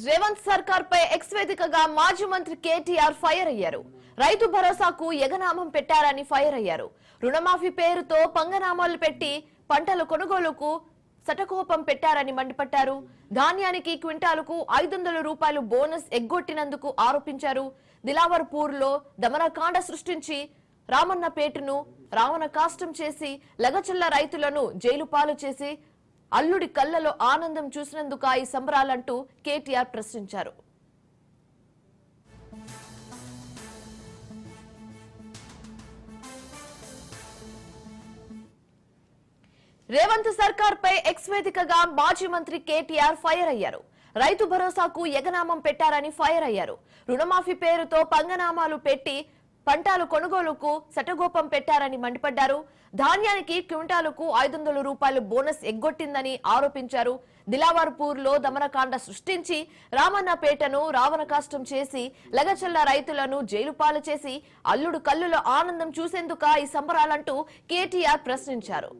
రేవంత్ సర్కార్ పై ఎక్స్ వేదికగా మాజీ మంత్రి కేటీఆర్ ఫైర్ అయ్యారు. రైతు భరోసాకు ఎగనామం పెట్టారని ఫైర్ అయ్యారు. రుణమాఫీ పేరుతో పంగనామాలు పెట్టి పంటల కొనుగోలుకు సటకోపం పెట్టారని మండిపడ్డారు. ధాన్యానికి క్వింటాలకు 500 రూపాయలు బోనస్ ఎగ్గొట్టినందుకు ఆరోపించారు. దిలావర్పూర్ లో దమనకాండ సృష్టించి రామన్నపేటను రావణ కాష్టం చేసి లగచల్ల రైతులను జైలు పాలు చేసి అల్లుడి కళ్ళలో ఆనందం చూసినందుకు ఈ సంబరాలంటూ కేటీఆర్ ప్రశ్నించారు. రేవంత్ సర్కార్ పై ఎక్స్ వేదికగా మాజీ మంత్రి కేటీఆర్ ఫైర్ అయ్యారు. రైతు భరోసాకు ఎగనామం పెట్టారని ఫైర్ అయ్యారు. రుణమాఫీ పేరుతో పంగనామాలు పెట్టి పంటల కొనుగోలుకు సటగోపం పెట్టారని మండిపడ్డారు. ధాన్యానికి క్వింటాలకు 500 రూపాయలు బోనస్ ఎగ్గొట్టిందని ఆరోపించారు. దిలావర్పూర్ లో దమనకాండ సృష్టించి రామన్నపేటను రావణ కాష్టం చేసి లగచల్ల రైతులను జైలు పాలు చేసి అల్లుడు కళ్ళులో ఆనందం చూసేందుకు ఈ సంబరాలంటూ కేటీఆర్ ప్రశ్నించారు.